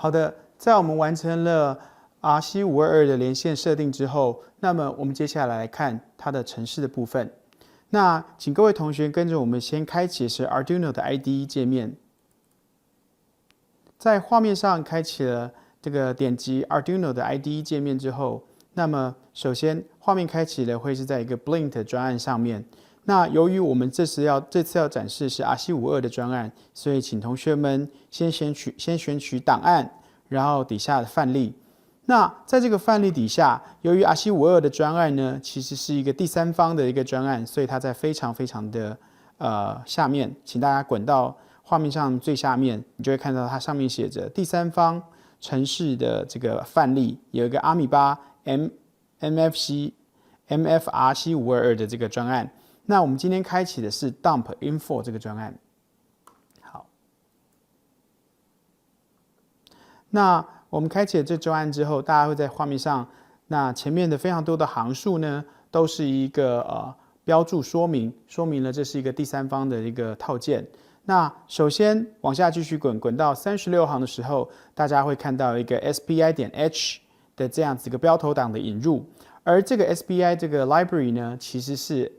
好的，在我们完成了 RC522的连线设定之后，那么我们接下来看它的程式的部分。那请各位同学跟着我们先开启是 Arduino 的 IDE 界面，在画面上开启了这个点击 Arduino 的 IDE 界面之后，那么首先画面开启了会是在一个 Blink 专案上面。那由于我们这次要展示是 RC52的专案，所以请同学们先选取档案，然后底下的范例。那在这个范例底下，由于 RC52的专案呢，其实是一个第三方的一个专案，所以它在非常的下面，请大家滚到画面上最下面，你就会看到它上面写着第三方程式的这个范例，有一个阿米巴 MFRC522的这个专案。那我们今天开启的是 Dump Info 这个专案。好，那我们开启了这专案之后，大家会在画面上，那前面的非常多的行数呢，都是一个标注说明了这是一个第三方的一个套件。那首先往下继续滚到36行的时候，大家会看到一个 SPI.H 的这样子一个标头档的引入，而这个 SPI 这个 library 呢，其实是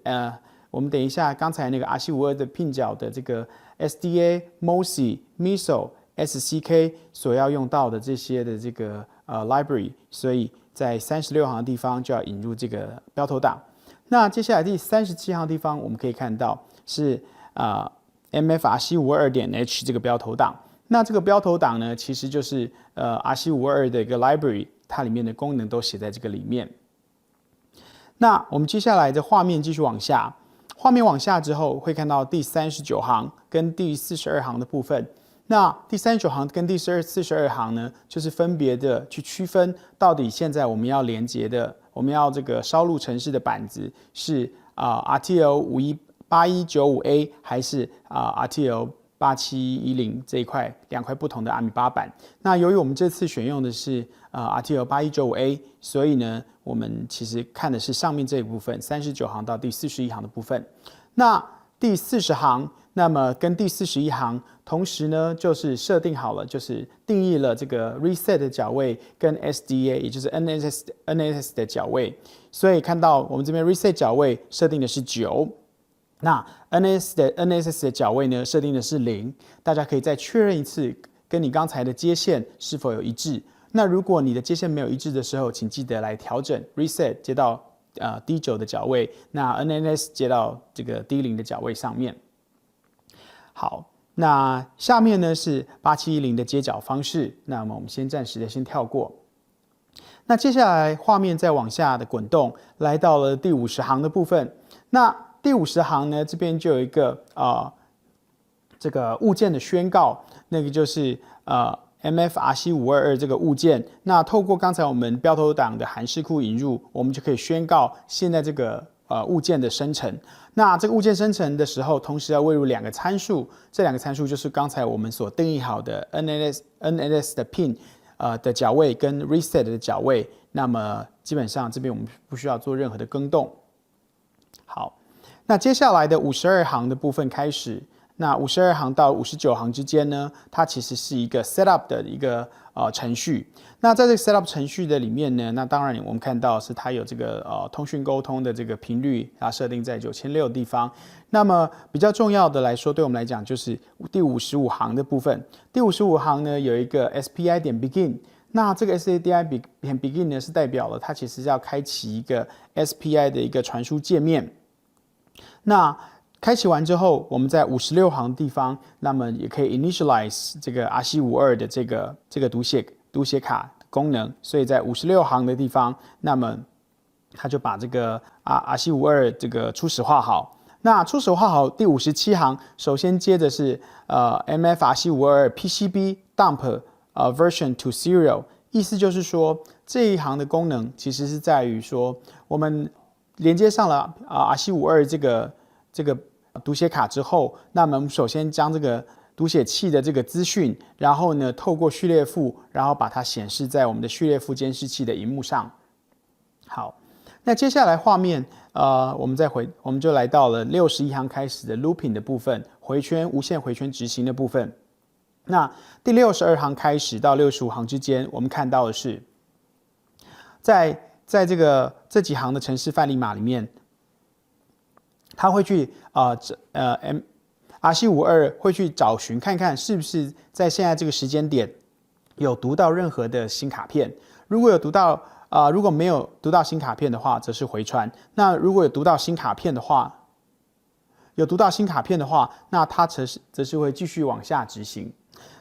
我们等一下刚才那个 RC52的拼角的这个 SDA、MOSI、MISO、SCK 所要用到的这些的这个library， 所以在36行的地方就要引入这个标头档。那接下来第37行的地方，我们可以看到是MFRC522.H 这个标头档。那这个标头档呢，其实就是RC52的一个 library， 它里面的功能都写在这个里面。那我们接下来的画面继续往下。画面往下之后，会看到第39行跟第42行的部分。那第39行跟第42行呢，就是分别的去区分到底现在我们要连接的，我们要这个烧录程式的板子是RTL 8195A 还是RTL 8710这一块两块不同的阿米巴板。那由于我们这次选用的是RTL 8195A， 所以呢，我们其实看的是上面这一部分39行到第41行的部分。那第40行，那么跟第41行同时呢，就是设定好了，就是定义了这个 reset 的角位跟 SDA， 也就是 NAS 的角位。所以看到我们这边 reset 角位设定的是9。那 NAS 的角位呢，设定的是0，大家可以再确认一次，跟你刚才的接线是否有一致。那如果你的接线没有一致的时候，请记得来调整 reset 接到D9的角位，那 NAS 接到这个 D0的角位上面。好，那下面呢是8710的接角方式，那么我们暂时的先跳过。那接下来画面再往下的滚动，来到了第50行的部分。那第50行呢，这边就有一个这个物件的宣告，那个就是MFRC522这个物件。那透过刚才我们标头档的函式库引入，我们就可以宣告现在这个物件的生成。那这个物件生成的时候，同时要喂入2个参数，这2个参数就是刚才我们所定义好的 NAS 的 pin 的角位跟 reset 的角位。那么基本上这边我们不需要做任何的更动。好，那接下来的52行的部分开始。那52行到59行之间呢，它其实是一个 setup 的一个程序。那在这个 setup 程序的里面呢，那当然我们看到是它有这个通讯沟通的这个频率，它设定在9006的地方。那么比较重要的来说，对我们来讲就是第55行的部分。第55行呢有一个 SPI.begin。那这个 SPI.begin 呢是代表了它其实要开启一个 SPI 的一个传输界面。那开启完之后，我们在56行的地方，那么也可以 initialize 这个 RC52的这个读写卡功能。所以在56行的地方，那么它就把这个RC52这个初始化好。那初始化好第57行，首先接着是MFRC522 PCB dump version to serial， 意思就是说这一行的功能其实是在于说我们连接上了RC52这个读写卡之后，那么我们首先将这个读写器的这个资讯，然后呢透过序列符，然后把它显示在我们的序列符监视器的萤幕上。好，那接下来画面我们就来到了61行开始的 looping 的部分，无限回圈执行的部分。那第62行开始到65行之间，我们看到的是，在这几行的程式范例码里面，它会去RC52会去找寻看看是不是在现在这个时间点有读到任何的新卡片。如果有读到如果没有读到新卡片的话，则是回传。那如果有读到新卡片的话，那它则是会继续往下执行。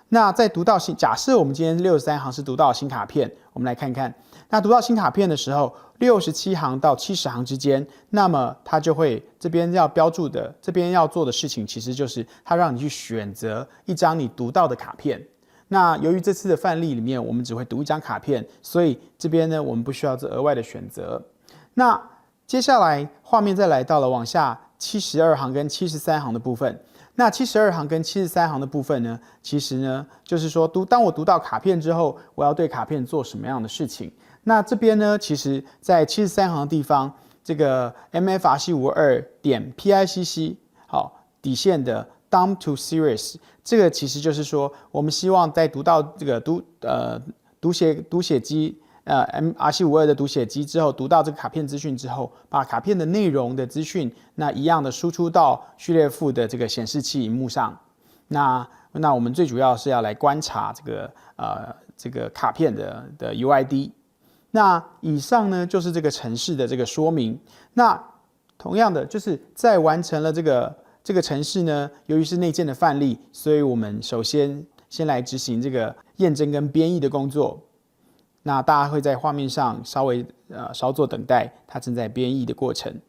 那在读到假设我们今天63行是读到新卡片，我们来看看，那读到新卡片的时候，67行到70行之间，那么它就会这边要标注的，这边要做的事情，其实就是它让你去选择一张你读到的卡片。那由于这次的范例里面，我们只会读一张卡片，所以这边呢，我们不需要这额外的选择。那接下来画面再来到了往下72行跟73行的部分。那72行跟73行的部分呢，其实呢，就是说当我读到卡片之后，我要对卡片做什么样的事情？那这边呢，其实在73行的地方，这个 MFRC52 点 PICC 好底线的 dump to series， 这个其实就是说，我们希望在读到这个读写机RC52的读写机之后，读到这个卡片资讯之后，把卡片的内容的资讯，那一样的输出到序列符的这个显示器荧幕上。那我们最主要是要来观察这个卡片的UID。那以上呢就是这个程式的这个说明。那同样的，就是在完成了这个程式呢，由于是内建的范例，所以我们首先来执行这个验证跟编译的工作。那大家会在画面上稍作等待，它正在编译的过程。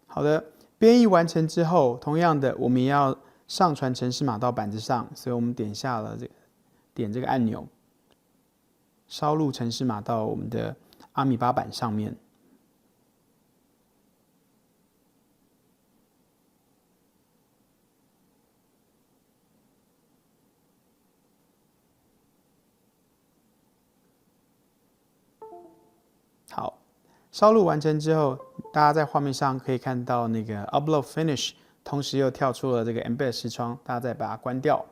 好的，编译完成之后，同样的，我们也要上传程式码到板子上，所以我们点这个按钮，烧录程式码到我们的阿米巴板上面。好，烧录完成之后，大家在画面上可以看到那个 Upload Finish， 同时又跳出了这个 Embed 视窗，大家再把它关掉。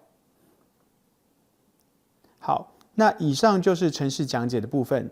好，那以上就是程式讲解的部分。